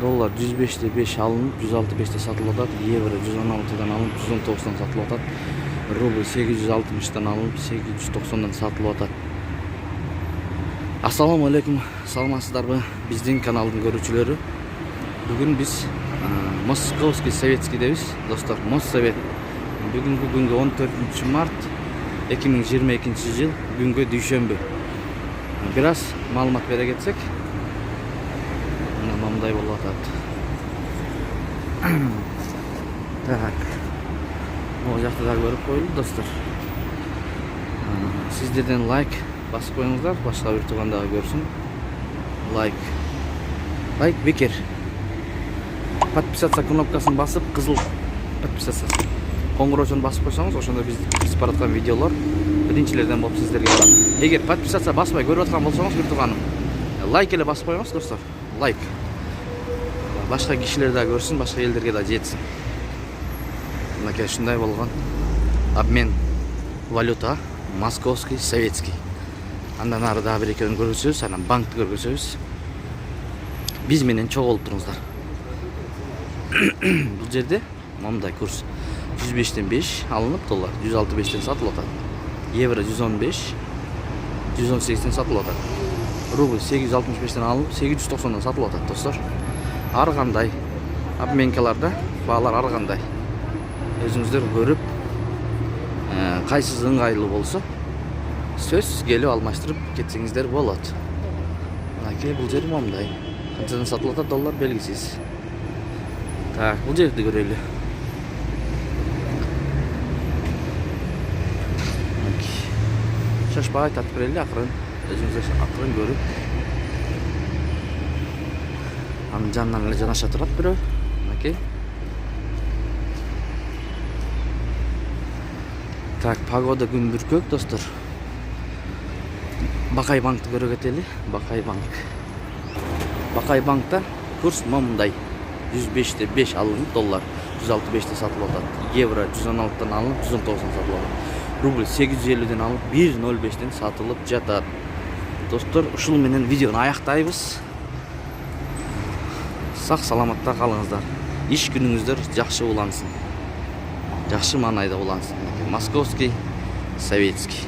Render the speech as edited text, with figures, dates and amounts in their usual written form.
Доллар 105'te 5 alınıp 165'te satılıp atat. Euro 116'dan alınıp 119'dan satılıp atat. Rubl 860'dan alınıp 890'dan satılıp atat. Assalamu alaikum, саламатсыздарбы биздин каналдын көрүүчүлөрү. Бүгүн биз Московский Советскийдебиз, достор. Моссовет. Бүгүнкү күнгө 14 март 2022 жыл, күнгө дүйшөмбү. Бир аз маалымат бере кетсек, мындай болуп атат. Так. Могу жакта да көрүп коелу, достор. Сиздерден лайк басып коюңуздар, башка бир тууган дагы көрсүн. Лайк бекер. Подписаться кнопкасын басып, кызыл подписаться. Коңгуроочун басып койсоңуз, ошондо биз бараткан видеолор биринчилерден болуп сиздерге барат. Эгер подписаться баспай көрүп аткан болсоңуз, бир тууганым, лайк эле басып коюңуз, достор. Лайк. Башка кишилер да көрсүн, башка элдерге да жетсин. Мынакей ушундай болгон. Обмен валюта Московский Советский. Андан ары дагы бир экөөнү көрсөбүз, анан банкты көрсөбүз. Биз менен чогулуп туруңуздар. Бул жерде мындай курс 105'ten 5 alınıp dollar 165'ten satılıp atat. Euro 115, 118'den satılıp atat. Rubl 865'ten alınıp 890'dan satılıp atat, dostlar. Ар кандай обменкаларда баалар ар кандай. Өзүңүздөр көрүп, кайсысы ыңгайлуу болсо, сөз келип алмаштырып кетсеңиздер болот. Мынакей бул жер момундай. Канчадан сатылып атат доллар белгисиз. Так, бул жерди көрөлү. Шашпай татып берели, акырын. Өзүңүздөр акырын көрүп. Анын жанынан эле жанаша турат бирөө. Мынакей. Так, погода күн бүркөк, достор. Бакай банкты көрө кетели. Бакай банк. Бакай банкта курс момундай. 105'te 5 alınıp dollar 165'te satılıp atat. Euro 116'dan alınıp 119'dan satılıp atat. Rubl 850'den alınıp 1.05'ten satılıp жатат. Достор, ушул менен видеону аяктайбыз. Сак саламатта калыңыздар. Иш күнүңүздөр жакшы улансын. Жакшы маанайда улансын. Московский Советский.